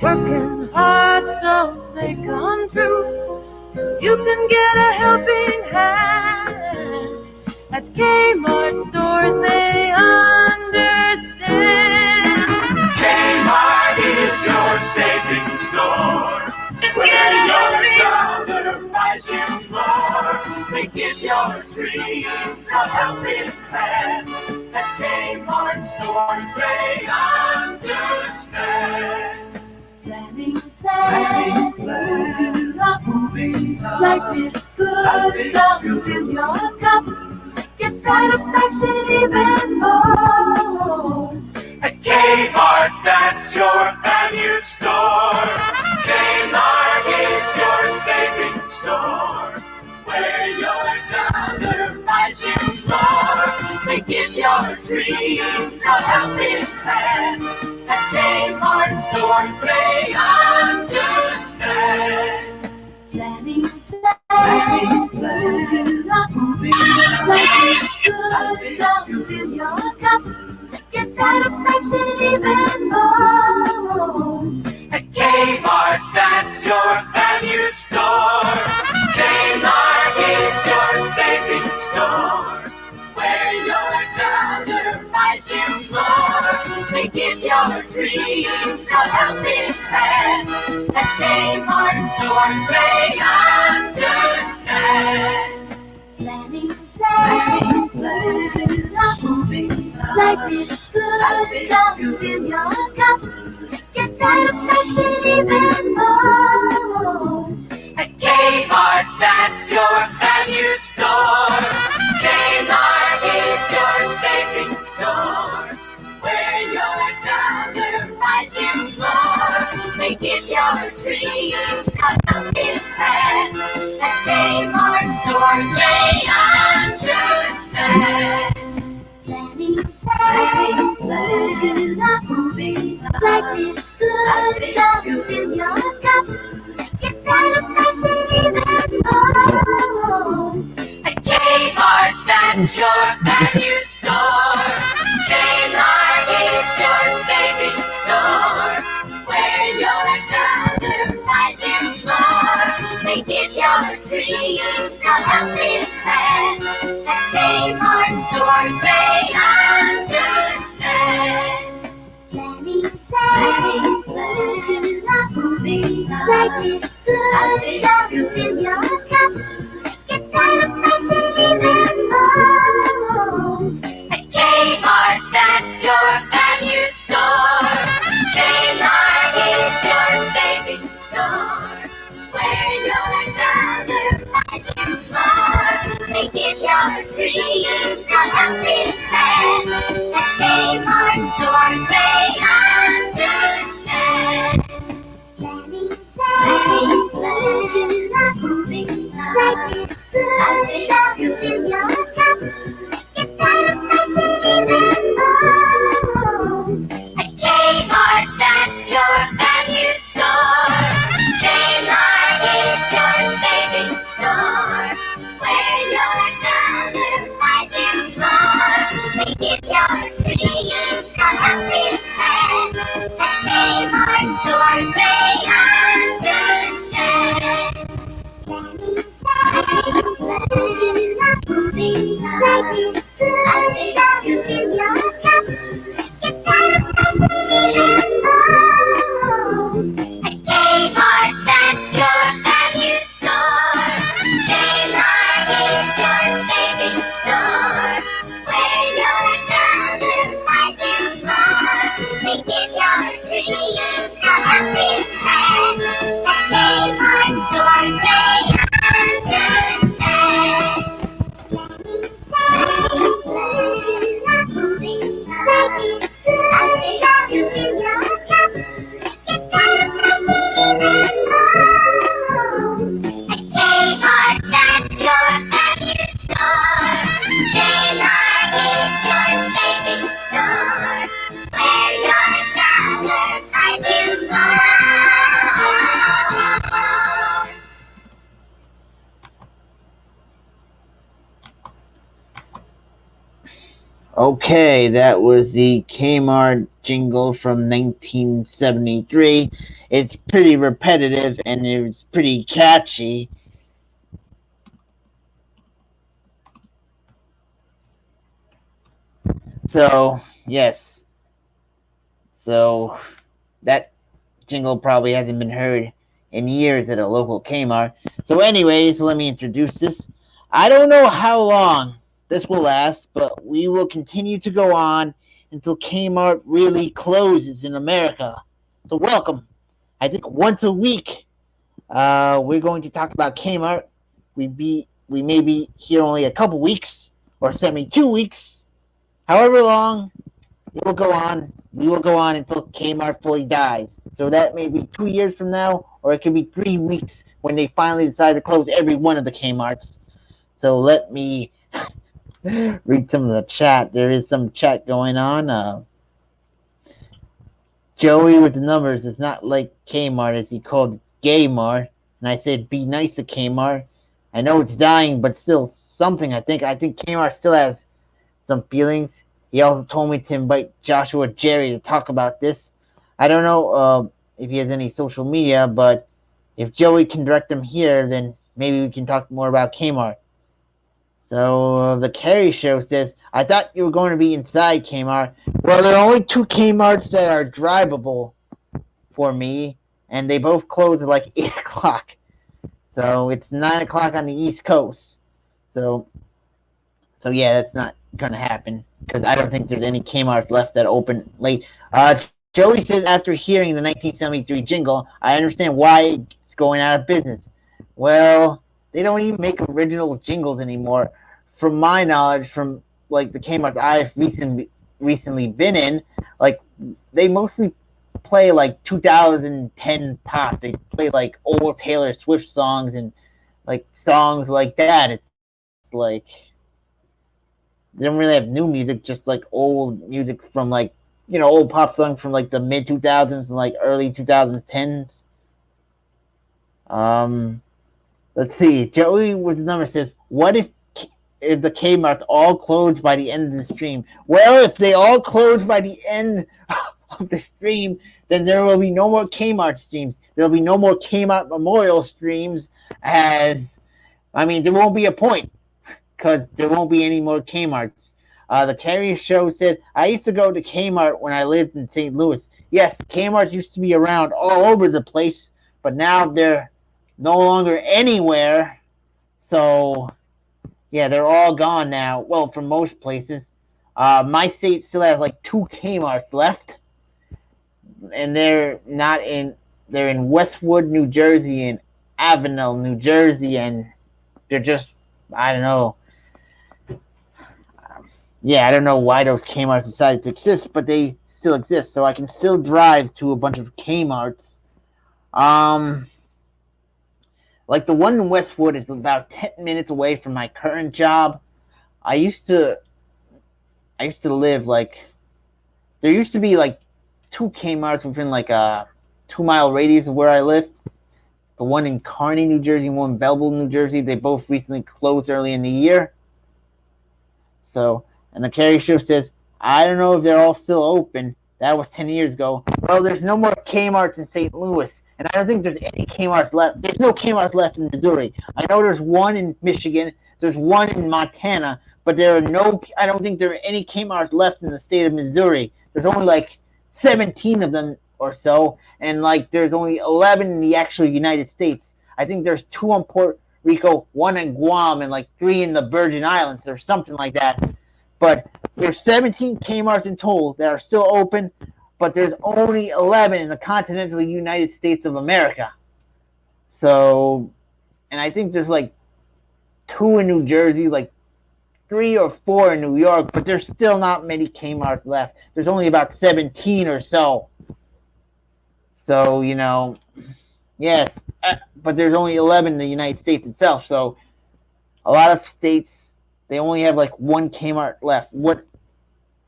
working hard so they come through. You can get a helping hand at Kmart stores, they understand. Kmart is your savings store. Where your dollar buys you more. They give your dreams a helping hand. At Kmart stores, they understand. Planning plans, moving up. Life is good, down in your cup. Get satisfaction even more. At Kmart, that's your value store. Kmart is your savings store. Where your dollar buys you more. They give your dreams a helping hand. At Kmart stores, they understand. Planning plans, moving up. Life is good, down in your cup. Get satisfaction even more. At Kmart, that's your value store. Kmart is your savings store. Where your dollar buys you more. They give your dreams a helping hand. At Kmart stores, they understand. Planning plans, moving up. Life is good, down in your cup. Get satisfaction even more. At Kmart, that's your value store. Kmart is your savings store. Where your dollar buys you more. They give your dreams a helping hand. At Kmart stores, they understand. Planning plans, moving up. Life is good, down in your cup. Get satisfaction even more. At Kmart, that's your value store. Kmart is your savings store. Where your dollar buys you more. They give your dreams a helping hand. At Kmart stores, they understand. Planning plans, moving up. Life is good, down in your cup. Get satisfaction even more. At Kmart, that's your value store. Kmart is your savings store. Where your dollar buys you more. They give your dreams a helping hand. At Kmart stores, they understand. Planning plans, moving up. Life is good, down in your cup. Get satisfaction even more. At Kmart, that's your value store. Kmart is your savings store. Where your dollar buys you more. They give your dreams a helping hand. At Kmart stores, they understand. Planning plans, moving up. Life is good, down in your cup. Get satisfaction even more. At Kmart, that's your value store. Kmart is your savings store. Where your dollar buys you more. They give your dreams a helping hand. At Kmart stores, they understand. Planning Okay, that was the Kmart jingle from 1973. It's pretty repetitive and it's pretty catchy. So, yes. So, that jingle probably hasn't been heard in years at a local Kmart. So, anyways, let me introduce this. I don't know how long this will last, but we will continue to go on until Kmart really closes in America. So, welcome. I think once a week, we're going to talk about Kmart. We may be here only a couple weeks or 72 weeks, however long it will go on. We will go on until Kmart fully dies. So that may be 2 years from now, or it could be 3 weeks when they finally decide to close every one of the Kmarts. So let me read some of the chat. There is some chat going on. Joey with the numbers is not like Kmart, as he called Gaymart. And I said, be nice to Kmart. I know it's dying, but still something. I think Kmart still has some feelings. He also told me to invite Joshua Jerry to talk about this. I don't know if he has any social media, but if Joey can direct him here, then maybe we can talk more about Kmart. So the Carrie Show says, I thought you were going to be inside Kmart. Well, there are only two Kmarts that are drivable for me, and they both close at like 8 o'clock. So it's 9 o'clock on the East Coast. So yeah, that's not going to happen because I don't think there's any Kmarts left that open late. Joey says after hearing the 1973 jingle, I understand why it's going out of business. Well, they don't even make original jingles anymore. From my knowledge, from like the Kmarts I've recently been in, like they mostly play like 2010 pop. They play like old Taylor Swift songs and like songs like that. It's like they don't really have new music, just like old music from like old pop songs from like the mid 2000s and like early 2010s. Um, let's see. Joey with the number says, "What if the Kmart's all closed by the end of the stream?" Well, if they all close by the end of the stream, then there will be no more Kmart streams. There will be no more Kmart Memorial streams. There won't be a point because there won't be any more Kmarts. The Carrier Show said, I used to go to Kmart when I lived in St. Louis. Yes, Kmarts used to be around all over the place, but now they're no longer anywhere. So, yeah, they're all gone now. Well, for most places. My state still has like two Kmarts left, and they're in Westwood, New Jersey, and Avenel, New Jersey, and they're just, I don't know. Yeah, I don't know why those Kmarts decided to exist, but they still exist, so I can still drive to a bunch of Kmarts. Like the one in Westwood is about 10 minutes away from my current job. I used to live like there used to be like two Kmarts within like a 2 mile radius of where I live. The one in Kearney, New Jersey, one in Belleville, New Jersey. They both recently closed early in the year. So, and the Carrie Show says, I don't know if they're all still open. That was 10 years ago. Well, there's no more Kmarts in St. Louis. And I don't think there's any Kmarts left. There's no Kmarts left in Missouri. I know there's one in Michigan. There's one in Montana. But I don't think there are any Kmarts left in the state of Missouri. There's only like 17 of them or so. And like there's only 11 in the actual United States. I think there's 2 on Puerto Rico, 1 in Guam, and like 3 in the Virgin Islands or something like that. But there's 17 Kmarts in total that are still open, but there's only 11 in the continental United States of America. So, and I think there's like 2 in New Jersey, like 3 or 4 in New York, but there's still not many Kmarts left. There's only about 17 or so. So, yes, but there's only 11 in the United States itself. So, a lot of states, they only have like 1 Kmart left.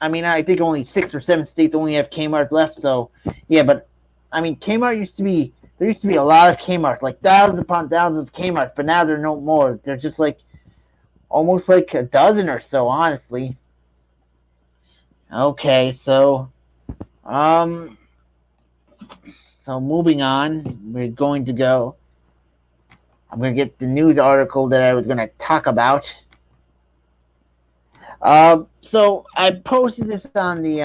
I think only 6 or 7 states only have Kmart left. So, yeah, but Kmart there used to be a lot of Kmarts, like thousands upon thousands of Kmarts, but now there are no more. They're just like almost like a dozen or so, honestly. Okay, um, so moving on, we're going to go. I'm going to get the news article that I was going to talk about. So I posted this on the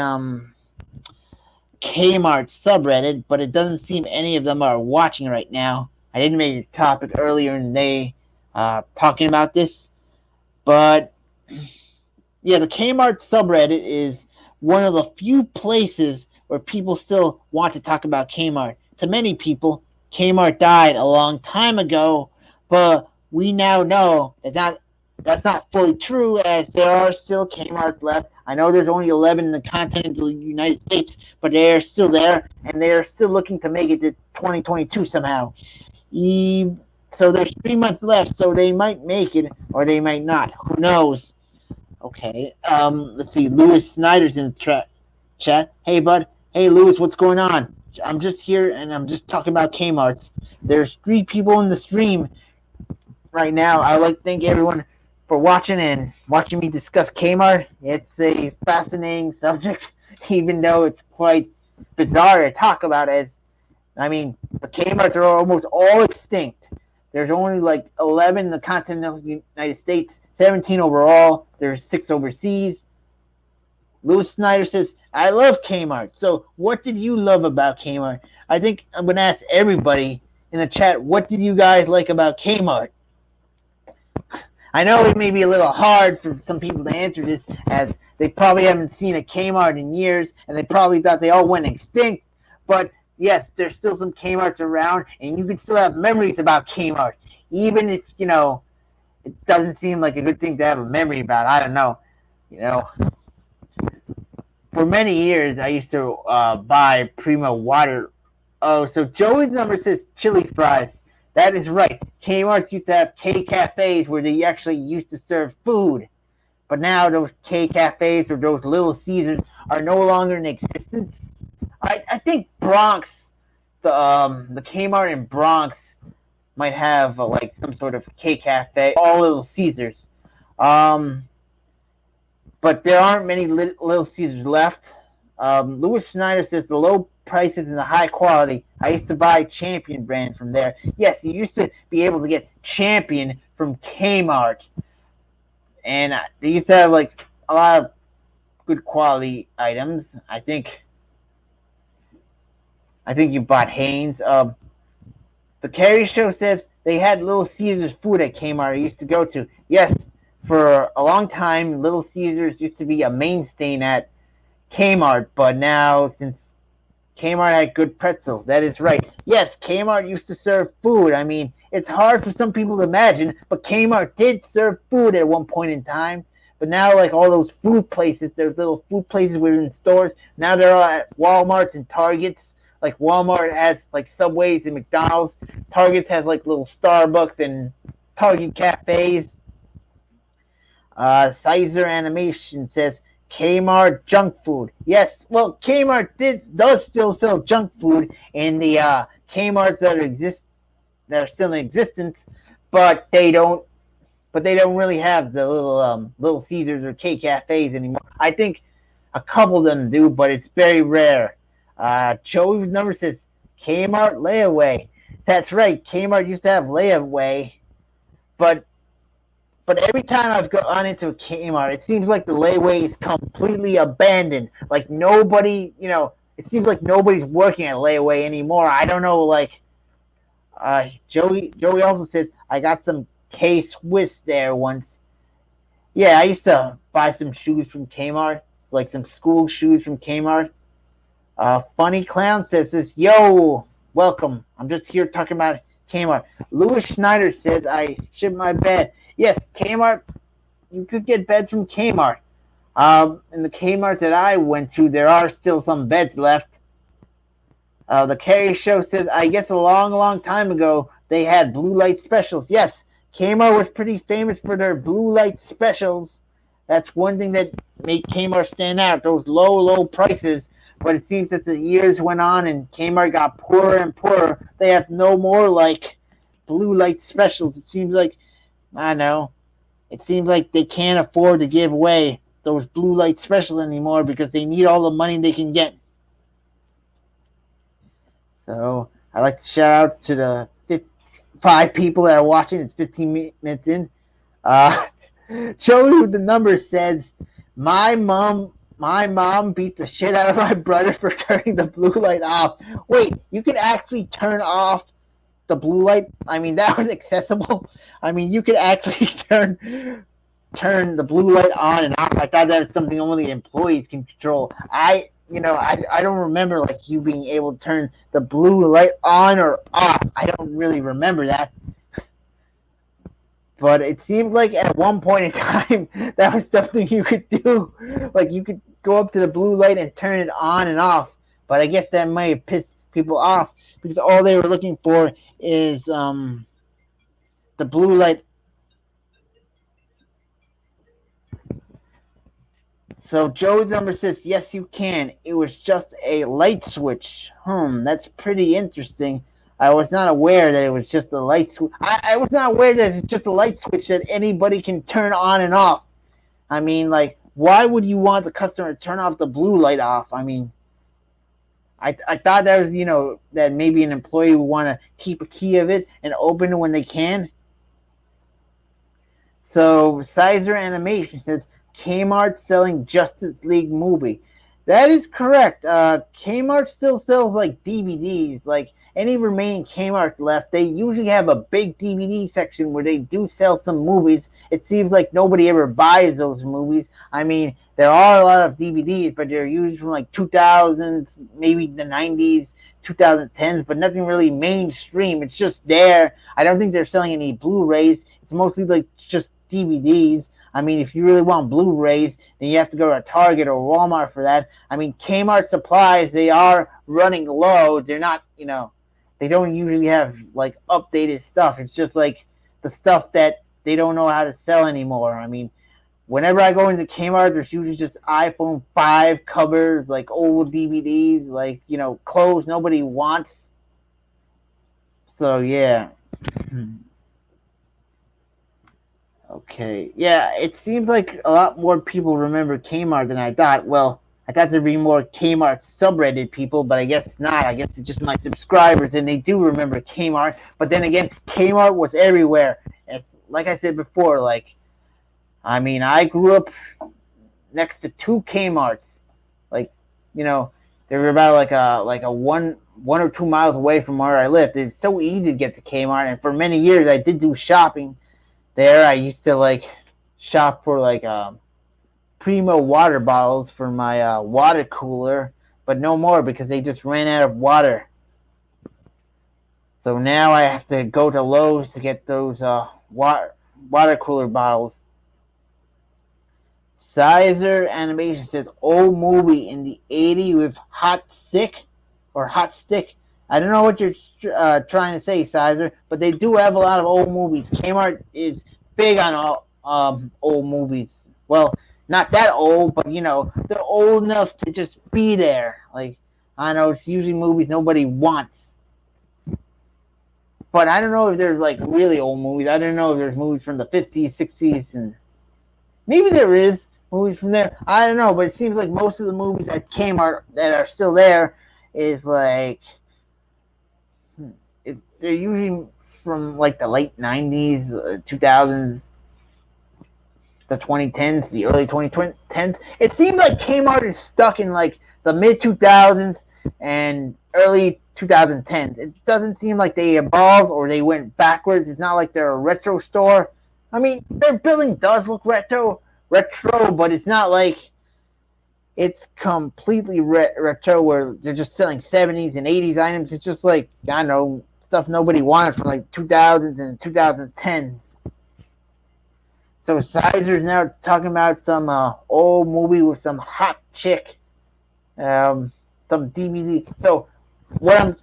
Kmart subreddit, but it doesn't seem any of them are watching right now. I didn't make a topic earlier in the day talking about this, but yeah, the Kmart subreddit is one of the few places where people still want to talk about Kmart. To many people, Kmart died a long time ago, but we now know that's not fully true, as there are still Kmarts left. I know there's only 11 in the continental United States, but they are still there, and they are still looking to make it to 2022 somehow. So there's 3 months left, so they might make it or they might not. Who knows? Okay. Let's see. Lewis Snyder's in the chat. Hey, bud. Hey, Lewis. What's going on? I'm just here and I'm just talking about Kmart's. There's 3 people in the stream right now. I'd like to thank everyone for watching and watching me discuss Kmart. It's a fascinating subject, even though it's quite bizarre to talk about. The Kmarts are almost all extinct. There's only like 11 in the continental United States, 17 overall. There's 6 overseas. Lewis Snyder says, I love Kmart. So what did you love about Kmart? I think I'm going to ask everybody in the chat, what did you guys like about Kmart? I know it may be a little hard for some people to answer this, as they probably haven't seen a Kmart in years, and they probably thought they all went extinct. But yes, there's still some Kmarts around, and you can still have memories about Kmart, even if, it doesn't seem like a good thing to have a memory about. I don't know. For many years, I used to buy Primo water. Oh, so Joey's number says chili fries. That is right. Kmart's used to have K cafes where they actually used to serve food. But now those K cafes or those Little Caesars are no longer in existence. I think Bronx, the Kmart in Bronx might have like some sort of K cafe, all Little Caesars. But there aren't many Little Caesars left. Lewis Snyder says the low prices and the high quality. I used to buy Champion brand from there. Yes, you used to be able to get Champion from Kmart, and they used to have like a lot of good quality items. I think you bought Hanes. The Carrie Show says they had Little Caesars food at Kmart I used to go to. Yes, for a long time, Little Caesars used to be a mainstay at Kmart, but now since Kmart had good pretzels, that is right. Yes, Kmart used to serve food. I mean, it's hard for some people to imagine, but Kmart did serve food at one point in time. But now, like all those food places, there's little food places within stores. Now they're all at Walmarts and Targets. Like Walmart has like Subways and McDonald's. Targets has like little Starbucks and Target cafes. Sizer Animation says Kmart junk food. Yes, well, Kmart does still sell junk food in the Kmarts that are still in existence, but they don't really have the Little Caesars or K cafes anymore. I think a couple of them do, but it's very rare. Joey's number says Kmart layaway. That's right. Kmart used to have layaway, but every time I've gone into a Kmart, it seems like the layaway is completely abandoned. Like nobody, it seems like nobody's working at layaway anymore. I don't know. Like Joey also says I got some K-Swiss there once. Yeah, I used to buy some shoes from Kmart, like some school shoes from Kmart. Funny Clown says this, yo, welcome. I'm just here talking about Kmart. Louis Schneider says I ship my bed. Yes, Kmart, you could get beds from Kmart. In the Kmarts that I went to, there are still some beds left. The Carrie Show says, I guess a long, long time ago, they had blue light specials. Yes, Kmart was pretty famous for their blue light specials. That's one thing that made Kmart stand out, those low, low prices. But it seems that the years went on and Kmart got poorer and poorer. They have no more like blue light specials. It seems like, I don't know, it seems like they can't afford to give away those blue light specials anymore because they need all the money they can get. So I'd like to shout out to the 5 people that are watching. It's 15 minutes in. Joey with the number says, my mom beat the shit out of my brother for turning the blue light off. Wait, you could actually turn off the blue light? I mean, that was accessible. I mean, you could actually turn the blue light on and off. I thought that was something only employees can control. I don't remember like you being able to turn the blue light on or off. I don't really remember that. But it seemed like at one point in time that was something you could do. Like you could go up to the blue light and turn it on and off. But I guess that might have pissed people off because all they were looking for is the blue light. So Joe's number says, yes, you can. It was just a light switch. That's pretty interesting. I was not aware that it was just a light switch. I was not aware that it's just a light switch that anybody can turn on and off. I mean, like, why would you want the customer to turn off the blue light off? I mean, I thought that was, that maybe an employee would want to keep a key of it and open it when they can. So Sizer Animation says, Kmart selling Justice League movie. That is correct. Kmart still sells like DVDs. Like any remaining Kmart left, they usually have a big DVD section where they do sell some movies. It seems like nobody ever buys those movies. I mean, there are a lot of DVDs, but they're usually from like 2000s, maybe the 90s, 2010s, but nothing really mainstream. It's just there. I don't think they're selling any Blu-rays. It's mostly like just DVDs. I mean, if you really want Blu-rays, then you have to go to Target or Walmart for that. I mean, Kmart supplies, they are running low. They're not, they don't usually have, like, updated stuff. It's just, like, the stuff that they don't know how to sell anymore. I mean, whenever I go into Kmart, there's usually just iPhone 5 covers, like, old DVDs, like, clothes nobody wants. So, yeah. Okay, yeah, it seems like a lot more people remember Kmart than I thought. Well, I thought there'd be more Kmart subreddit people, but I guess it's not. I guess it's just my subscribers, and they do remember Kmart. But then again, Kmart was everywhere. It's like I said before, I grew up next to 2 Kmarts. Like, they were about like a 1 or 2 miles away from where I lived. It's so easy to get to Kmart, and for many years I did do shopping there. I used to shop for Primo water bottles for my water cooler, but no more because they just ran out of water. So now I have to go to Lowe's to get those water cooler bottles. Sizer Animation says old movie in the 80s with hot stick. I don't know what you're trying to say, Sizer, but they do have a lot of old movies. Kmart is big on all old movies. Well, not that old, but they're old enough to just be there. Like, I know it's usually movies nobody wants. But I don't know if there's really old movies. I don't know if there's movies from the 50s, 60s, and maybe there is movies from there. I don't know, but it seems like most of the movies at Kmart that are still there is they're usually from the late 90s, 2000s, the 2010s, the early 2010s. It seems like Kmart is stuck in the mid 2000s and early 2010s. It doesn't seem like they evolved or they went backwards. It's not like they're a retro store. I mean, their building does look retro, but it's not like it's completely retro where they're just selling 70s and 80s items. It's just I don't know, stuff nobody wanted from 2000s and 2010s. So Sizer's now talking about some old movie with some hot chick, some DVD. So what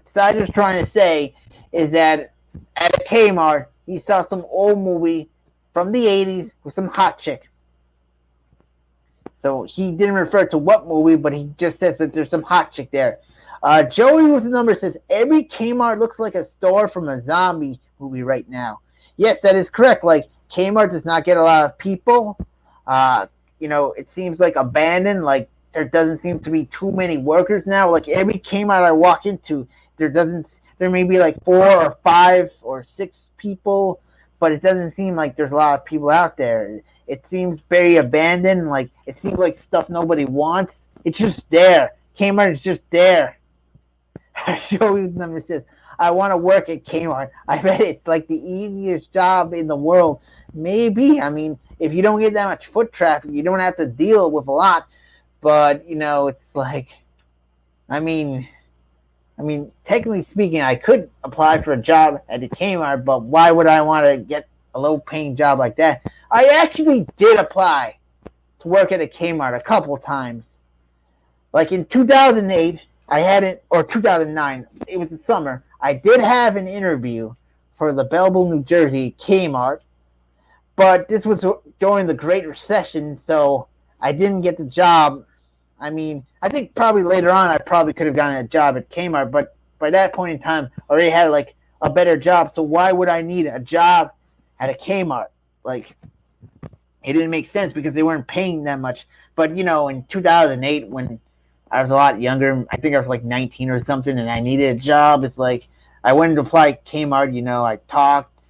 Sizer's trying to say is that at a Kmart he saw some old movie from the 80s with some hot chick. So he didn't refer to what movie, but he just says that there's some hot chick there. Joey with the number says, every Kmart looks like a store from a zombie movie right now. Yes, that is correct. Kmart does not get a lot of people. It seems like abandoned. Like there doesn't seem to be too many workers now. Like every Kmart I walk into, there may be like 4 or 5 or 6 people, but it doesn't seem like there's a lot of people out there. It seems very abandoned. Like it seems like stuff nobody wants. It's just there. Kmart is just there. Show number 6. I want to work at Kmart. I bet it's like the easiest job in the world. Maybe. I mean, if you don't get that much foot traffic, you don't have to deal with a lot. But it's like, I mean, technically speaking, I could apply for a job at the Kmart, but why would I want to get a low-paying job like that? I actually did apply to work at a Kmart a couple times. Like in 2008, I hadn't, or 2009, it was the summer, I did have an interview for the Belleville, New Jersey Kmart, but this was during the Great Recession, so I didn't get the job. I mean, I think probably later on I probably could have gotten a job at Kmart, but by that point in time, I already had like a better job, so why would I need a job at a Kmart? Like, it didn't make sense because they weren't paying that much. But, in 2008, when I was a lot younger, I think I was like 19 or something, and I needed a job, it's like I went to apply at Kmart, I talked,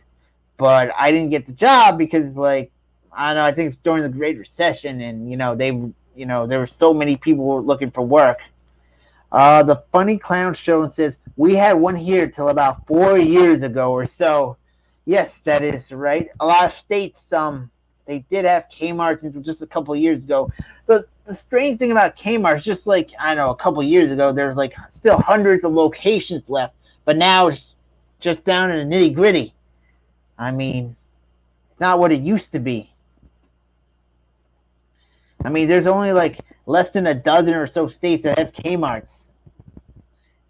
but I didn't get the job because, like, I don't know, I think it's during the Great Recession, and, there were so many people looking for work. The Funny Clown Show says, we had one here till about 4 years ago or so. Yes, that is right. A lot of states, they did have Kmarts until just a couple of years ago. The strange thing about Kmart is just like, I don't know, a couple of years ago, there's like still hundreds of locations left, but now it's just down in the nitty gritty. I mean, it's not what it used to be. I mean, there's only like less than a dozen or so states that have Kmarts.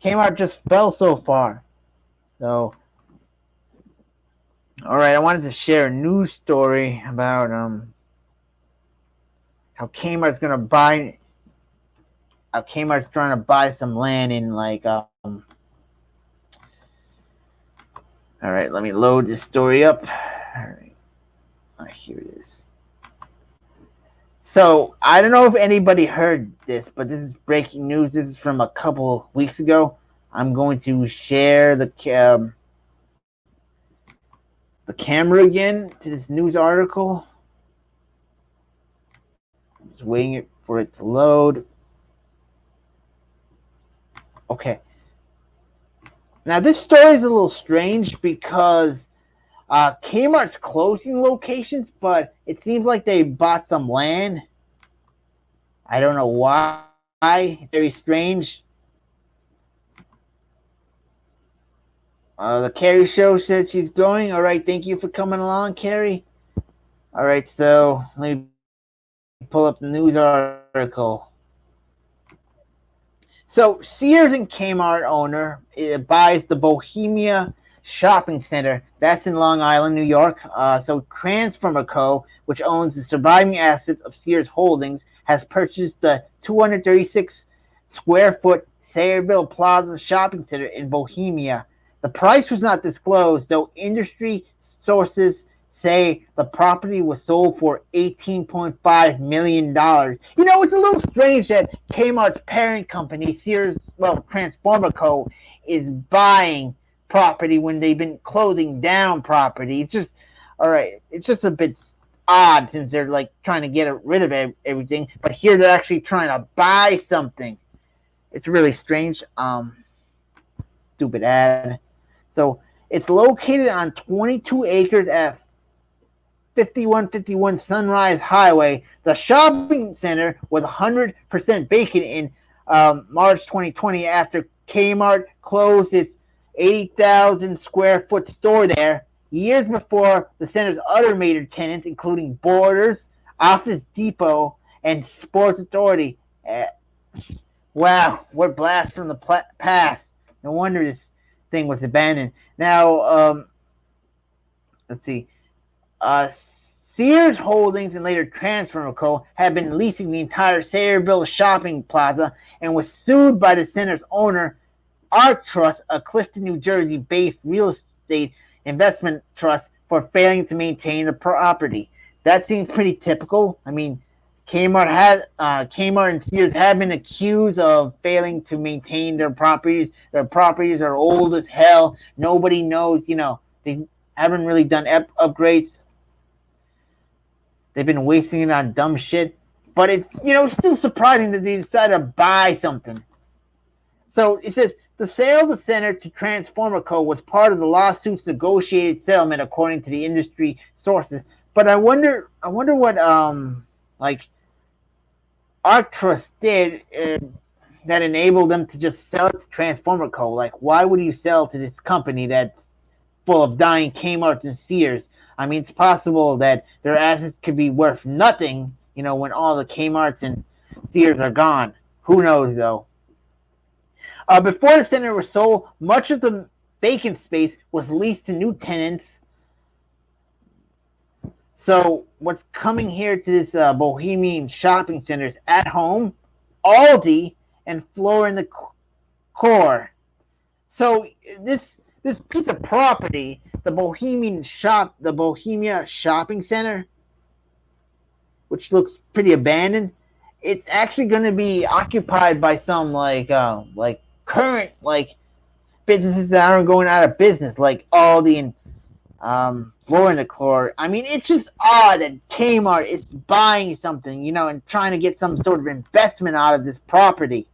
Kmart just fell so far. So, all right, I wanted to share a news story about how Kmart's trying to buy some land in like all right, let me load this story up. All right, here it is. So I don't know if anybody heard this, but this is breaking news. This is from a couple weeks ago. I'm going to share the camera again to this news article. I'm just waiting for it to load. Okay. Now this story is a little strange because Kmart's closing locations, but it seems like they bought some land. I don't know why. Very strange. The Carrie Show said she's going. All right, thank you for coming along, Carrie. All right, so let me pull up the news article. So Sears and Kmart owner buys the Bohemia Shopping Center. That's in Long Island, New York. So Transformer Co., which owns the surviving assets of Sears Holdings, has purchased the 236 square foot Sayreville Plaza Shopping Center in Bohemia. The price was not disclosed, though industry sources say the property was sold for $18.5 million. It's a little strange that Kmart's parent company, Sears, Transformer Co., is buying property when they've been closing down property. It's just, all right, it's just a bit odd since they're like trying to get rid of everything, but here they're actually trying to buy something. It's really strange. Stupid ad. So it's located on 22 acres at 5151 Sunrise Highway. The shopping center was 100% vacant in March 2020 after Kmart closed its 80,000 square foot store there. Years before, the center's other major tenants, including Borders, Office Depot, and Sports Authority. Wow, what blast from the past. No wonder this thing was abandoned. Now, let's see. Sears Holdings and later Transformer Co. have been leasing the entire Sayreville shopping plaza and was sued by the center's owner, Ark Trust, a Clifton, New Jersey-based real estate investment trust, for failing to maintain the property. that seems pretty typical. I mean, Kmart and Sears have been accused of failing to maintain their properties. Their properties are old as hell. Nobody knows. They haven't really done upgrades. They've been wasting it on dumb shit. But it's still surprising that they decided to buy something. So it says the sale of the center to Transformer Co. was part of the lawsuit's negotiated settlement, according to the industry sources. But I wonder what like Arctrust did that enabled them to just sell it to Transformer Co. Like, why would you sell to this company that's full of dying Kmarts and Sears? I mean, it's possible that their assets could be worth nothing, when all the Kmarts and Sears are gone. Who knows, though? Before the center was sold, much of the vacant space was leased to new tenants. So what's coming here to this Bohemian shopping centers At Home, Aldi, and Floor in the Core. So this piece of property, the Bohemia Shopping Center, which looks pretty abandoned, it's actually going to be occupied by some current businesses that aren't going out of business, like Aldi and Floor in the Core. I mean, it's just odd that Kmart is buying something, and trying to get some sort of investment out of this property.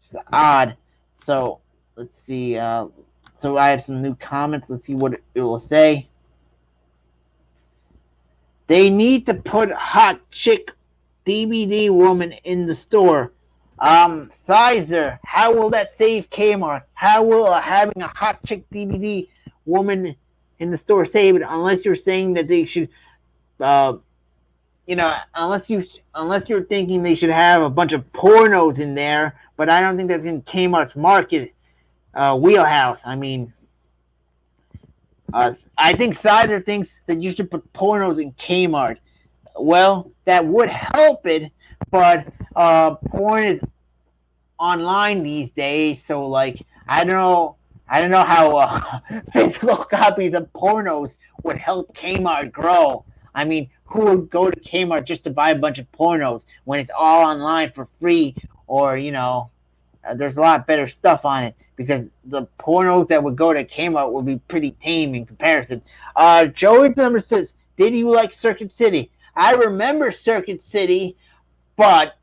It's odd. So let's see. So I have some new comments. Let's see what it will say. They need to put Hot Chick DVD Woman in the store. Sizer, how will that save Kmart? How will having a Hot Chick DVD Woman in the store save it? Unless you're saying that they should, unless you're thinking they should have a bunch of pornos in there. But I don't think that's in Kmart's market wheelhouse. I mean, I think Sizer thinks that you should put pornos in Kmart. Well, that would help it, but porn is online these days, so I don't know how physical copies of pornos would help Kmart grow. I mean, who would go to Kmart just to buy a bunch of pornos when it's all online for free? Or there's a lot better stuff on it, because the pornos that would go to Kmart would be pretty tame in comparison. Joey Number says, did you like Circuit City? I remember Circuit City, but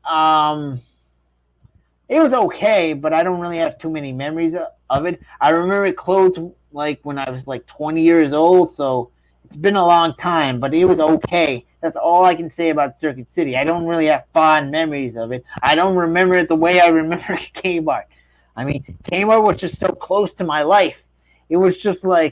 it was okay, but I don't really have too many memories of it. I remember it closed when I was 20 years old, so it's been a long time, but it was okay. That's all I can say about Circuit City. I don't really have fond memories of it. I don't remember it the way I remember Kmart. I mean, Kmart was just so close to my life. It was just a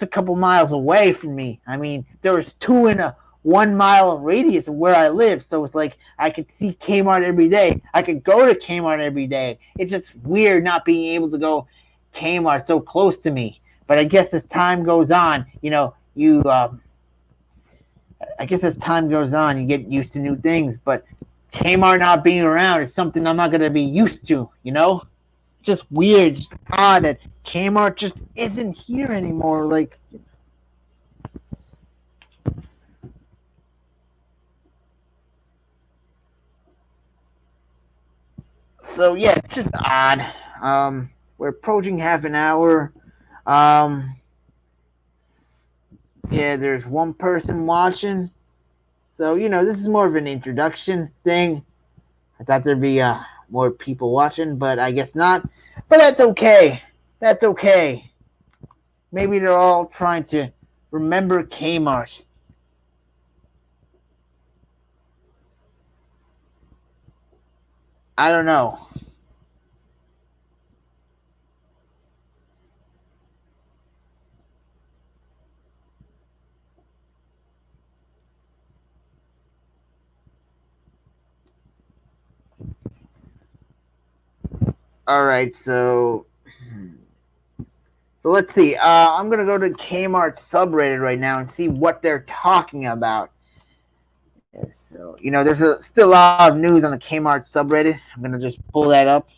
couple miles away from me. I mean, there was 2 in a 1 mile radius of where I live, so it's I could see Kmart every day. I could go to Kmart every day. It's just weird not being able to go Kmart so close to me. But I guess as time goes on, you get used to new things. But Kmart not being around is something I'm not gonna be used to. Just weird, just odd that Kmart just isn't here anymore. So yeah, it's just odd. We're approaching half an hour. Yeah, there's one person watching. So this is more of an introduction thing. I thought there'd be more people watching, but I guess not. But that's okay. That's okay. Maybe they're all trying to remember Kmart. I don't know. All right, so let's see. I'm gonna go to Kmart subreddit right now and see what they're talking about. So there's still a lot of news on the Kmart subreddit. I'm gonna just pull that up.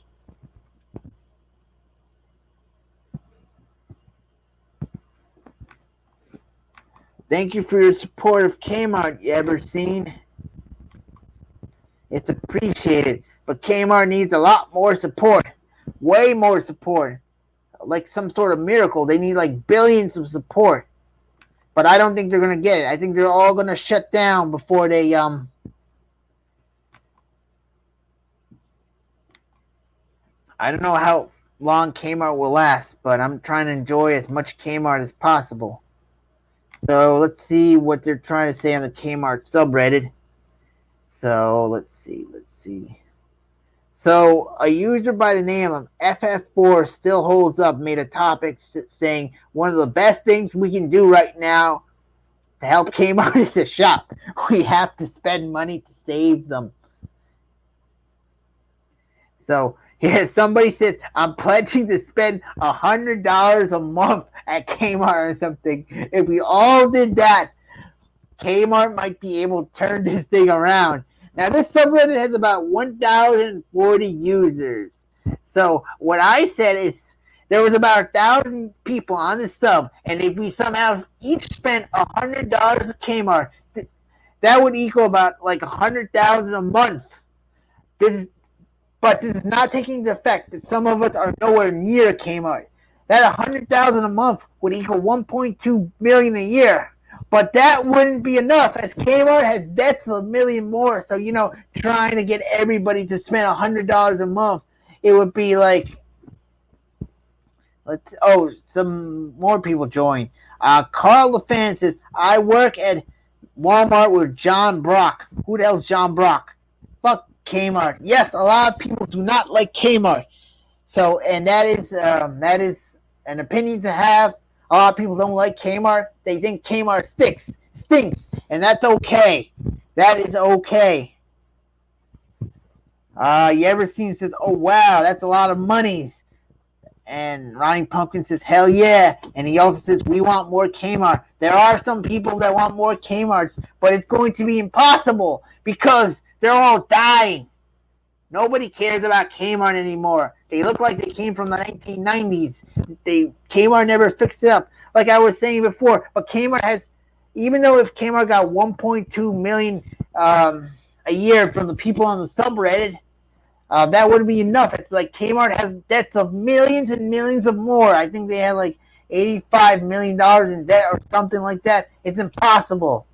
Thank you for your support of Kmart, you ever seen? It's appreciated, but Kmart needs a lot more support. Way more support. Like some sort of miracle. They need like billions of support. But I don't think they're gonna get it. I think they're all gonna shut down before they I don't know how long Kmart will last, but I'm trying to enjoy as much Kmart as possible. So let's see what they're trying to say on the Kmart subreddit. So let's see. So a user by the name of FF4 still holds up made a topic saying one of the best things we can do right now to help Kmart is to shop. We have to spend money to save them. So yeah, somebody says I'm pledging to spend $100 a month at Kmart or something. If we all did that, Kmart might be able to turn this thing around. Now, this subreddit has about 1,040 users. So, what I said is there was about 1,000 people on the sub, and if we somehow each spent $100 at Kmart, that would equal about like 100,000 a month. But this is not taking into effect that some of us are nowhere near Kmart. That 100,000 a month would equal 1.2 million a year. But that wouldn't be enough, as Kmart has debts of $1 million more. So, trying to get everybody to spend $100 a month, it would be like, some more people join. Carl LaFan says, I work at Walmart with John Brock. Who the hell's John Brock? Fuck Kmart. Yes, a lot of people do not like Kmart. So, and that is an opinion to have. A lot of people don't like Kmart. They think Kmart stinks, and that's okay. That is okay. You ever seen says, oh wow, that's a lot of monies. And Ryan Pumpkin says, hell yeah. And he also says, we want more Kmart. There are some people that want more Kmarts, but it's going to be impossible because they're all dying. Nobody cares about Kmart anymore. They look like they came from the 1990s. Kmart never fixed it up, like I was saying before. But Kmart has, even though if Kmart got 1.2 million a year from the people on the subreddit, that wouldn't be enough. It's like Kmart has debts of millions and millions of more. I think they had like $85 million in debt or something like that. It's impossible.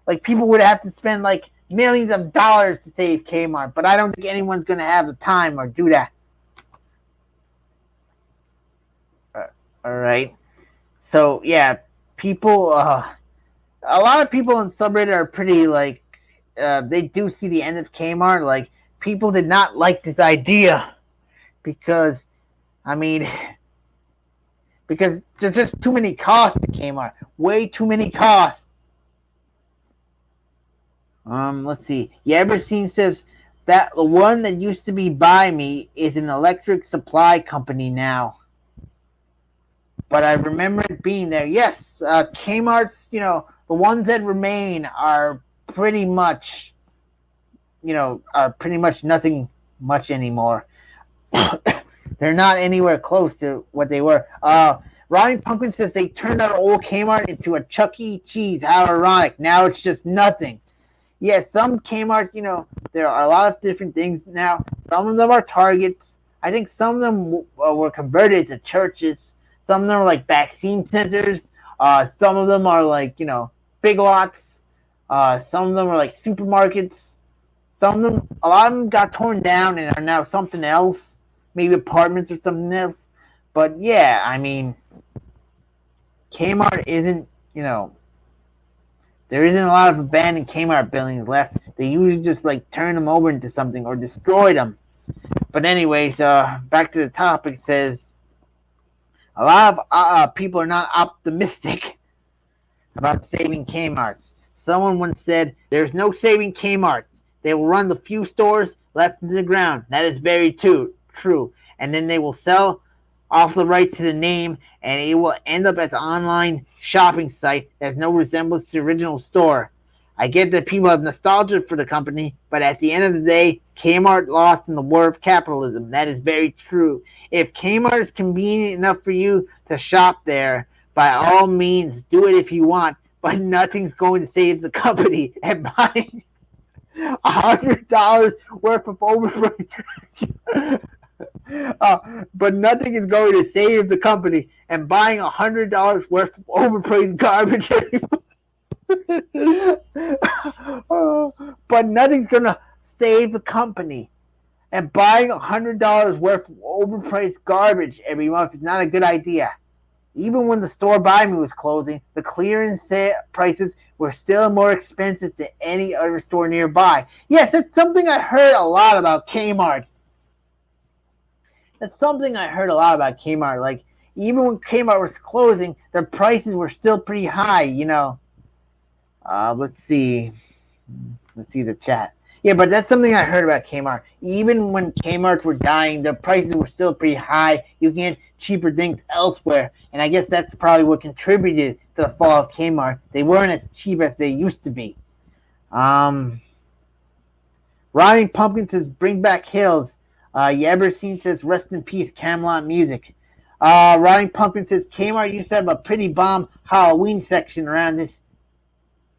Like people would have to spend like millions of dollars to save Kmart, but I don't think anyone's going to have the time or do that. All right. So, yeah, people, a lot of people in subreddit are pretty, like, they do see the end of Kmart. Like, people did not like this idea because there's just too many costs to Kmart. Way too many costs. Let's see. You ever seen says that the one that used to be by me is an electric supply company now. But I remember it being there. Yes, Kmart's, the ones that remain are pretty much, nothing much anymore. They're not anywhere close to what they were. Ryan Pumpkin says they turned out old Kmart into a Chuck E. Cheese. How ironic. Now it's just nothing. Yes, some Kmart, there are a lot of different things now. Some of them are Targets. I think some of them were converted to churches. Some of them are like vaccine centers. Some of them are like, Big Lots. Some of them are like supermarkets. A lot of them got torn down and are now something else. Maybe apartments or something else. But yeah, Kmart isn't, there isn't a lot of abandoned Kmart buildings left. They usually just like turn them over into something or destroy them. But anyways, back to the topic. It says a lot of people are not optimistic about saving Kmarts. Someone once said, there's no saving Kmarts. They will run the few stores left into the ground. That is very true. And then they will sell off the rights to the name, and it will end up as an online shopping site that has no resemblance to the original store. I get that people have nostalgia for the company, but at the end of the day, Kmart lost in the war of capitalism. That is very true. If Kmart is convenient enough for you to shop there, by all means, do it if you want. but nothing's going to save the company. And buying $100 worth of overpriced but nothing is going to save the company, and buying $100 worth of overpriced garbage but nothing's going to save the company, and buying $100 worth of overpriced garbage every month is not a good idea. Even when the store by me was closing, the clearance prices were still more expensive than any other store nearby. Yes, that's something I heard a lot about Kmart. That's something I heard a lot about Kmart. Like, even when Kmart was closing, their prices were still pretty high, you know. Let's see. Let's see the chat. Yeah, but that's something I heard about Kmart. Even when Kmarts were dying, their prices were still pretty high. You can get cheaper things elsewhere. And I guess that's probably what contributed to the fall of Kmart. They weren't as cheap as they used to be. Rotting Pumpkin says, bring back Hills. You ever seen says, rest in peace, Camelot music. Rotting Pumpkin says, Kmart used to have a pretty bomb Halloween section around this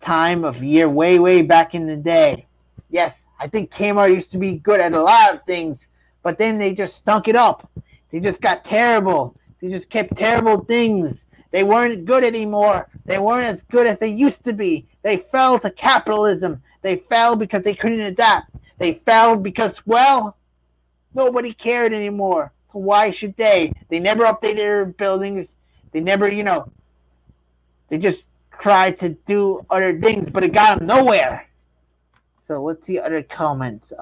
time of year, way back in the day. Yes, I think Kmart used to be good at a lot of things, but then they just stunk it up. They just got terrible. They just kept terrible things. They weren't good anymore. They weren't as good as they used to be. They fell to capitalism. They fell because they couldn't adapt. They fell because, well, nobody cared anymore. So why should they? They never updated their buildings. They never, they just tried to do other things, but it got them nowhere. So let's see other comments.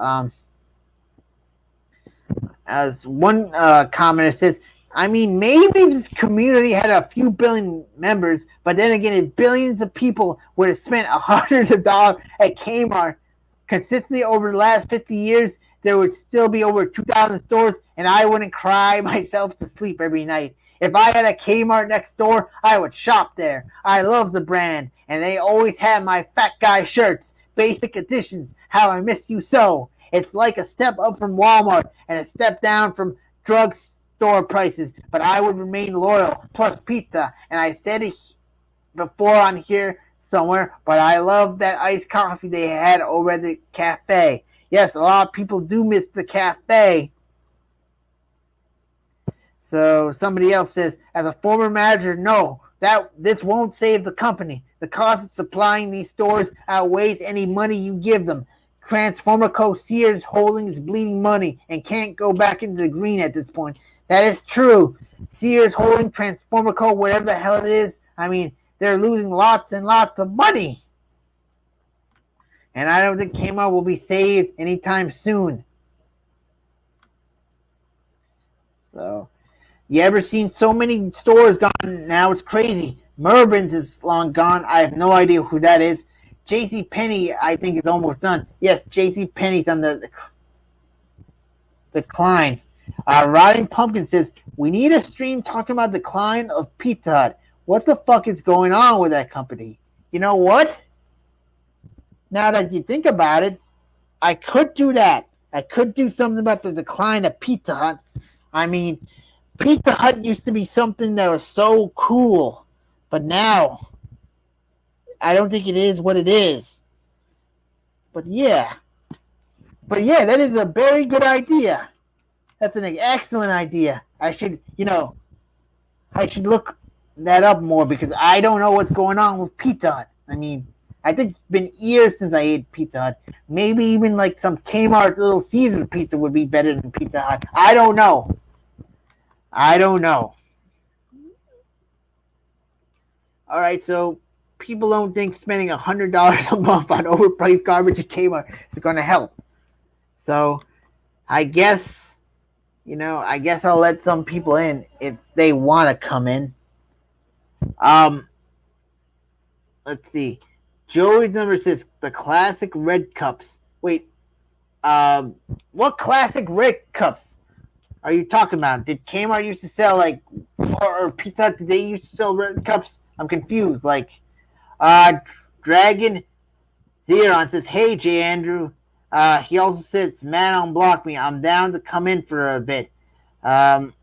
As one commenter says, I mean, maybe this community had a few billion members, but then again, if billions of people would have spent hundreds of dollars at Kmart consistently over the last 50 years, there would still be over 2,000 stores, and I wouldn't cry myself to sleep every night. If I had a Kmart next door, I would shop there. I love the brand, and they always had my fat guy shirts, basic editions, How I Miss You So. It's like a step up from Walmart and a step down from drugstore prices, but I would remain loyal, plus pizza, and I said it before on here somewhere, but I love that iced coffee they had over at the cafe. Yes, a lot of people do miss the cafe. So somebody else says, as a former manager, no, this won't save the company. The cost of supplying these stores outweighs any money you give them. Transformer Co. Sears Holdings is bleeding money and can't go back into the green at this point. That is true. Sears Holdings, Transformer Co., whatever the hell it is, I mean, they're losing lots and lots of money. And I don't think Kmart will be saved anytime soon. So, you ever seen so many stores gone now? It's crazy. Mervyn's is long gone. I have no idea who that is. JCPenney, I think, is almost done. Yes, JCPenney's on the decline. Rotting Pumpkin says, we need a stream talking about the decline of Pizza Hut. What the fuck is going on with that company? You know what? Now that you think about it, I could do that. I could do something about the decline of Pizza Hut. I mean, Pizza Hut used to be something that was so cool, but now I don't think it is what it is. But yeah, that is a very good idea. That's an excellent idea. I should look that up more because I don't know what's going on with Pizza Hut. I mean, I think it's been years since I ate Pizza Hut. Maybe even like some Kmart Little Caesars pizza would be better than Pizza Hut. I don't know. All right, so people don't think spending $100 a month on overpriced garbage at Kmart is going to help. So I guess I'll let some people in if they want to come in. Let's see. Joey's number says the classic red cups. Wait, what classic red cups are you talking about? Did Kmart used to sell or Pizza Hut, did they used to sell red cups? I'm confused. Dragon Zeron says, hey, J. Andrew. He also says, man, unblock me. I'm down to come in for a bit. Man.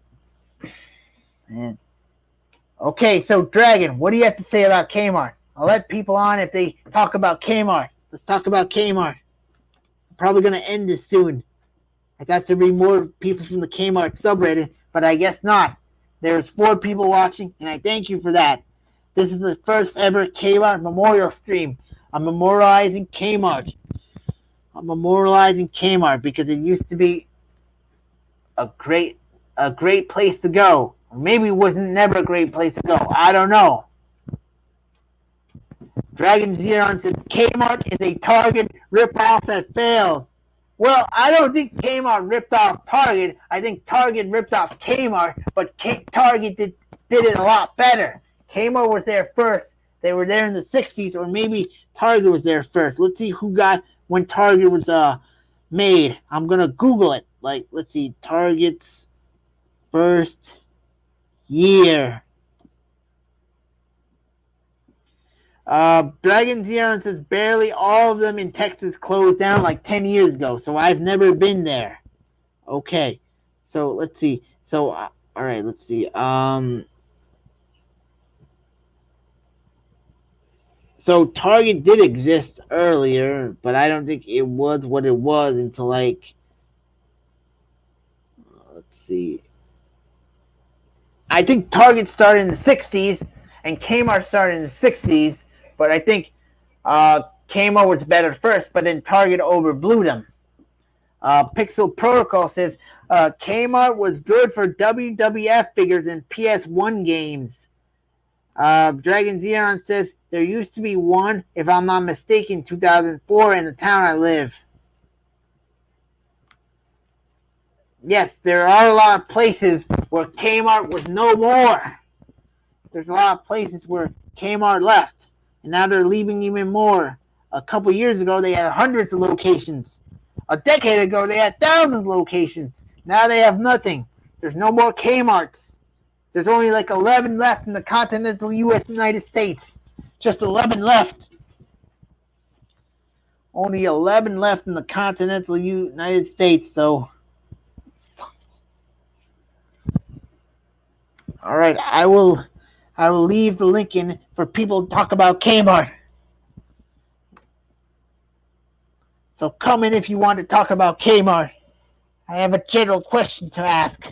Okay, so Dragon, what do you have to say about Kmart? I'll let people on if they talk about Kmart. Let's talk about Kmart. I'm probably going to end this soon. I thought there'd be more people from the Kmart subreddit, but I guess not. There's 4 people watching, and I thank you for that. This is the first ever Kmart Memorial stream. I'm memorializing Kmart. Because it used to be a great place to go. Or maybe it was never a great place to go. I don't know. Dragon Zeron said Kmart is a Target ripoff that failed. Well, I don't think Kmart ripped off Target. I think Target ripped off Kmart, but Target did it a lot better. Kmart was there first. They were there in the 60s, or maybe Target was there first. Let's see who got when Target was made. I'm going to Google it. Let's see, Target's first year. Dragon Zeron says barely all of them in Texas closed down like 10 years ago, so I've never been there. Okay, so let's see. So, all right, let's see. So Target did exist earlier, but I don't think it was what it was until let's see. I think Target started in the 60s and Kmart started in the 60s, but I think Kmart was better first, but then Target overblew them. Pixel Protocol says Kmart was good for WWF figures and PS1 games. Dragon Zeron says there used to be one, if I'm not mistaken, 2004 in the town I live. Yes, there are a lot of places where Kmart was no more. There's a lot of places where Kmart left, and now they're leaving even more. A couple years ago, they had hundreds of locations. A decade ago, they had thousands of locations. Now they have nothing. There's no more Kmarts. There's only 11 left in the continental U.S. United States. Just 11 left. Only 11 left in the continental United States, so... All right, I will leave the link in for people to talk about Kmart. So come in if you want to talk about Kmart. I have a general question to ask.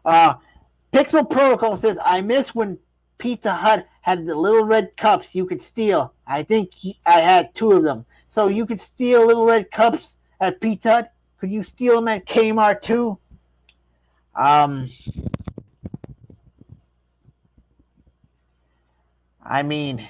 Pixel Protocol says, I miss when Pizza Hut had the little red cups you could steal. I think I had 2 of them. So you could steal little red cups at Pizza Hut? Could you steal them at Kmart too? I mean,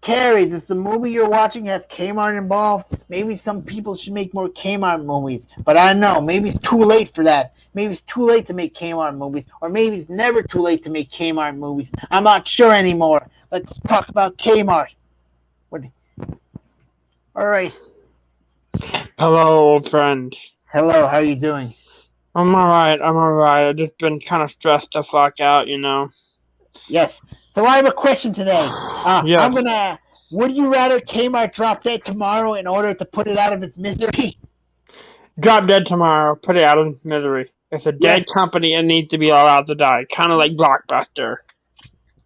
Carrie, does the movie you're watching have Kmart involved? Maybe some people should make more Kmart movies, but I don't know. Maybe it's too late for that. Maybe it's too late to make Kmart movies, or maybe it's never too late to make Kmart movies. I'm not sure anymore. Let's talk about Kmart. All right. Hello, old friend. Hello, how are you doing? I'm alright. I've just been kind of stressed the fuck out, Yes. So I have a question today. Yes. Would you rather Kmart drop dead tomorrow in order to put it out of its misery? Drop dead tomorrow. Put it out of misery. It's a dead company and needs to be allowed to die. Kind of like Blockbuster.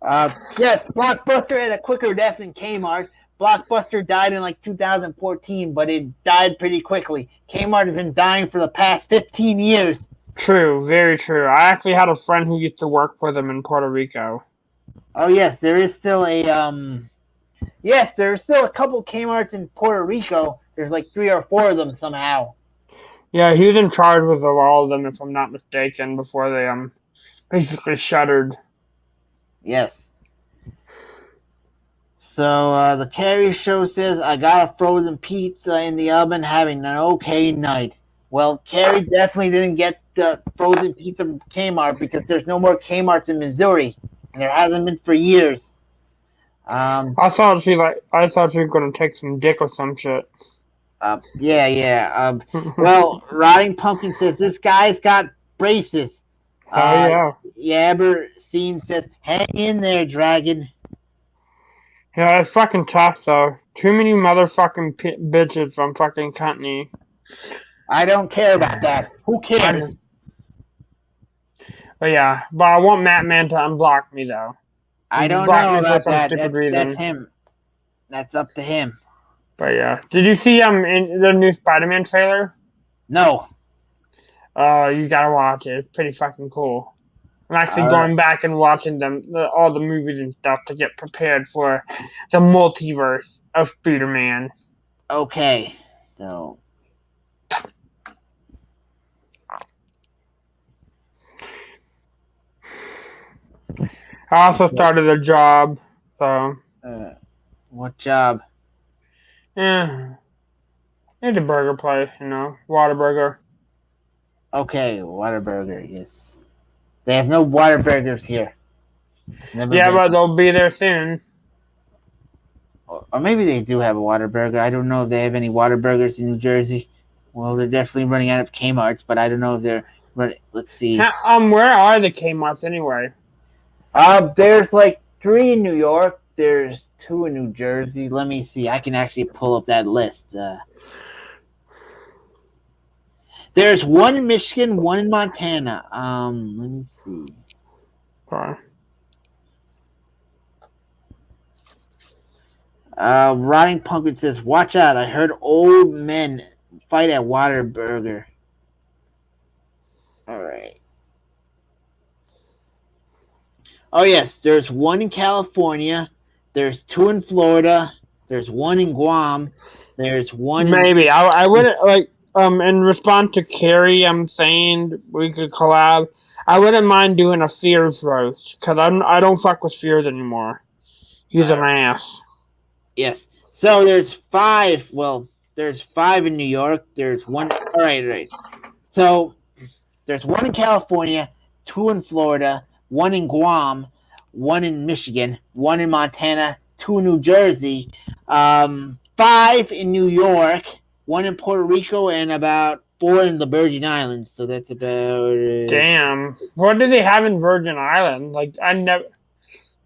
Yes, Blockbuster had a quicker death than Kmart. Blockbuster died in 2014, but it died pretty quickly. Kmart has been dying for the past 15 years. True, very true. I actually had a friend who used to work for them in Puerto Rico. Oh yes, there is still a couple Kmarts in Puerto Rico. There's 3 or 4 of them somehow. Yeah, he was in charge with all of them, if I'm not mistaken, before they basically shuttered. Yes. So the Carrie Show says, I got a frozen pizza in the oven having an okay night. Well, Carrie definitely didn't get the frozen pizza from Kmart because there's no more Kmarts in Missouri. And there hasn't been for years. I thought she was going to take some dick or some shit. Yeah. Well, Rotting Pumpkin says, this guy's got braces. Yeah. Yabber Scene says, hang in there, Dragon. Yeah, it's fucking tough, though. Too many motherfucking bitches from fucking company. I don't care about that. Who cares? But I want Matt Man to unblock me, though. I don't blocked know me for about some that. stupid That's reason. him. That's up to him. But yeah, did you see in the new Spider-Man trailer? No. Oh, you gotta watch it. It's pretty fucking cool. I'm actually going back and watching all the movies and stuff to get prepared for the multiverse of Spider-Man. Okay. So. I also started a job, so What job? yeah, it's a burger place, Whataburger. Okay, Whataburger. Yes. They have no Whataburgers here. Never Yeah, been. but they'll be there soon. Or maybe they do have a Whataburger. I don't know if they have any Whataburgers in New Jersey. Well, they're definitely running out of Kmarts, but I don't know if they're running. Let's see. Where are the Kmarts anyway? There's like 3 in New York. There's 2 in New Jersey. Let me see. I can actually pull up that list. There's 1 in Michigan, 1 in Montana. Let me see. Sorry. Rotting Pumpkin says, "Watch out! I heard old men fight at Whataburger." All right. Oh yes, there's 1 in California. There's 2 in Florida. There's 1 in Guam. There's 1 in... Maybe I wouldn't like in response to Carrie. I'm saying we could collab. I wouldn't mind doing a Fears roast because I don't fuck with Fears anymore. He's an ass. Yes. So there's 5. Well, there's 5 in New York. There's 1. All right. So there's 1 in California, 2 in Florida, 1 in Guam, 1 in Michigan, 1 in Montana, 2 in New Jersey, 5 in New York, 1 in Puerto Rico, and about 4 in the Virgin Islands. So that's about... Damn. What do they have in Virgin Islands? Like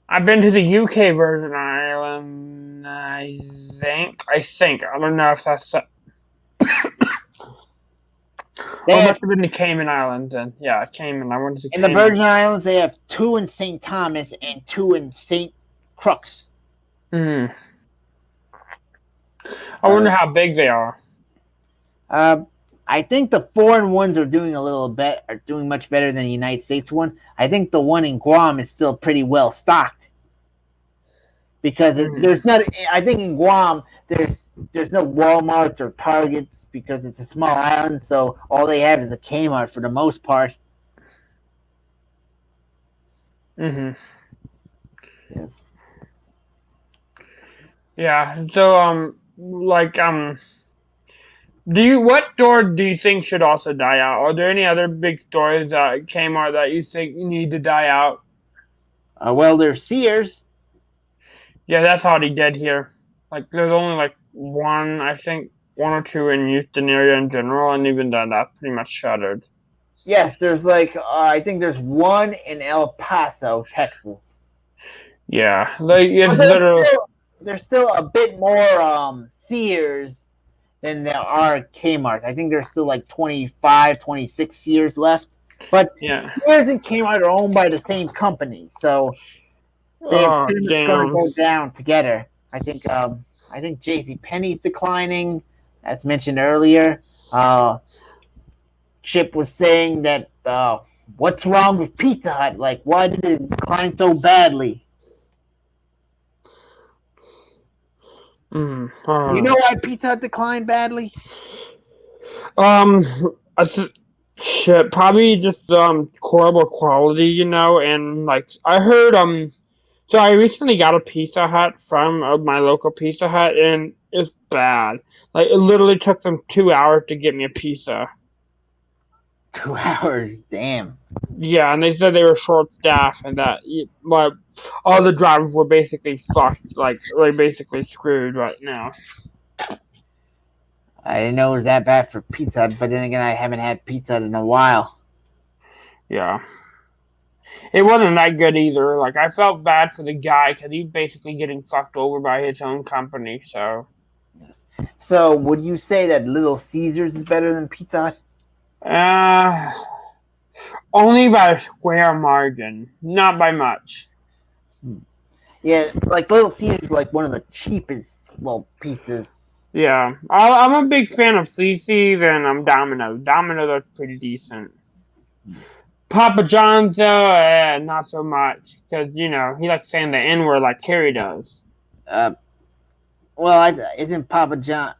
I've been to the UK Virgin Island. I think. I don't know if that's. It must have been the Cayman Islands then. Yeah, Cayman. I went to In Cayman. the Virgin Islands, they have 2 in St. Thomas and 2 in St. Crux. I wonder how big they are. I think the foreign ones are doing doing much better than the United States one. I think the one in Guam is still pretty well stocked because there's not. I think in Guam there's no Walmarts or Targets because it's a small island, so all they have is a Kmart for the most part. Yes. Yeah. So what store do you think should also die out? Are there any other big stores that Kmart that you think need to die out? Well, there's Sears. Yeah, that's already dead here. Like, there's only 1, I think, 1 or 2 in Houston area in general, and even then, that's pretty much shuttered. Yes, there's I think there's 1 in El Paso, Texas. Yeah, it's literally. There's still a bit more Sears than there are Kmart. I think there's still 25, 26 Sears left. But Sears and Kmart are owned by the same company, so they're pretty much going to go down together. I think JCPenney's declining, as mentioned earlier. Chip was saying that what's wrong with Pizza Hut? Why did it decline so badly? You know why Pizza Hut declined badly? Probably just horrible quality, and I heard so I recently got a Pizza Hut from my local Pizza Hut, and it's bad. It literally took them 2 hours to get me a pizza. 2 hours, damn. Yeah, and they said they were short-staffed and that all the drivers were basically fucked, they're basically screwed right now. I didn't know it was that bad for Pizza Hut, but then again, I haven't had Pizza Hut in a while. Yeah. It wasn't that good either. I felt bad for the guy because he's basically getting fucked over by his own company, so. So, would you say that Little Caesars is better than Pizza Hut? Only by a square margin, not by much. Yeah, like Little Caesars is like one of the cheapest, pizzas. Yeah, I'm a big fan of Cece's and Domino's. Domino's are pretty decent. Papa John's, though, not so much. Because, he likes saying the N word like Carrie does. Isn't Papa John?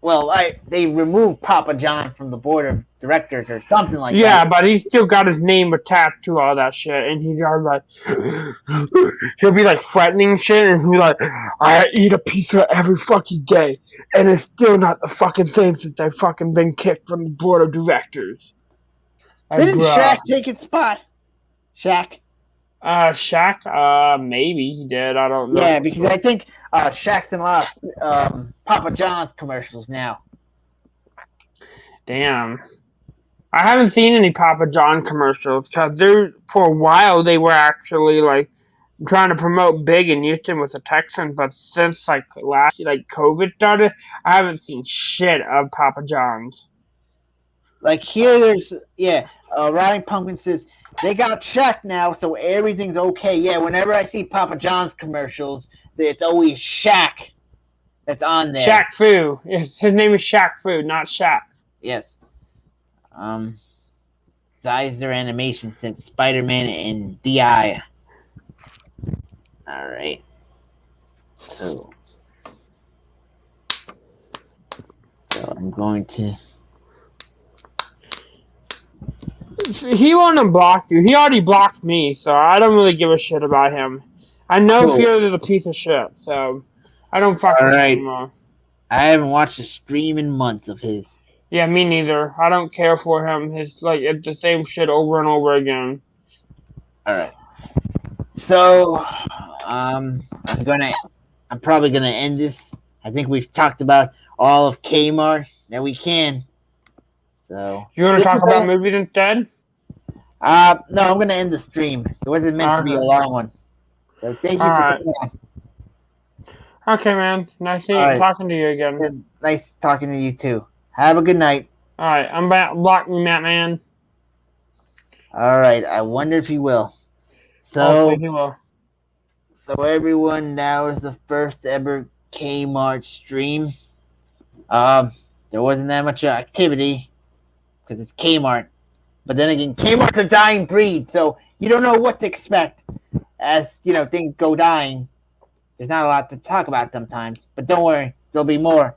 They removed Papa John from the board of directors or something like that. Yeah, but he's still got his name attached to all that shit. And he's like, he'll be like threatening shit. And he'll be like, I eat a pizza every fucking day. And it's still not the fucking same since I've fucking been kicked from the board of directors. Didn't Shaq take his spot? Shaq? Shaq, maybe he did. I don't know. Yeah, because I think Shaq's in a lot of Papa John's commercials now. Damn. I haven't seen any Papa John commercials because for a while they were actually like trying to promote big in Houston with the Texans, but since like COVID started, I haven't seen shit of Papa John's. Like here, there's Riding Pumpkin says they got Shaq now, so everything's okay. Yeah, whenever I see Papa John's commercials, it's always Shaq that's on there. Shaq Fu. His name is Shaq Fu, not Shaq. Yes. Zeiser Animation since Spider-Man and DI. All right. So I'm going to. He won't unblock you. He already blocked me, so I don't really give a shit about him. I know Fear is a piece of shit, so I don't fuck with him anymore. I haven't watched a stream in months of his. Yeah, me neither. I don't care for him. It's the same shit over and over again. All right. So, I'm probably gonna end this. I think we've talked about all of Kmart that we can. So. You want to talk about movies instead? No, I'm gonna end the stream. It wasn't meant to be a long one. So thank you for coming on. Okay, man. Nice talking to you again. Nice talking to you too. Have a good night. All right, I'm about blocking that man. All right, I wonder if he will. Hopefully he will. So everyone, now is the first ever Kmart stream. There wasn't that much activity because it's Kmart. But then again, Kmart's a dying breed, so you don't know what to expect as things go dying. There's not a lot to talk about sometimes, but don't worry, there'll be more.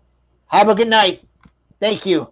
Have a good night. Thank you.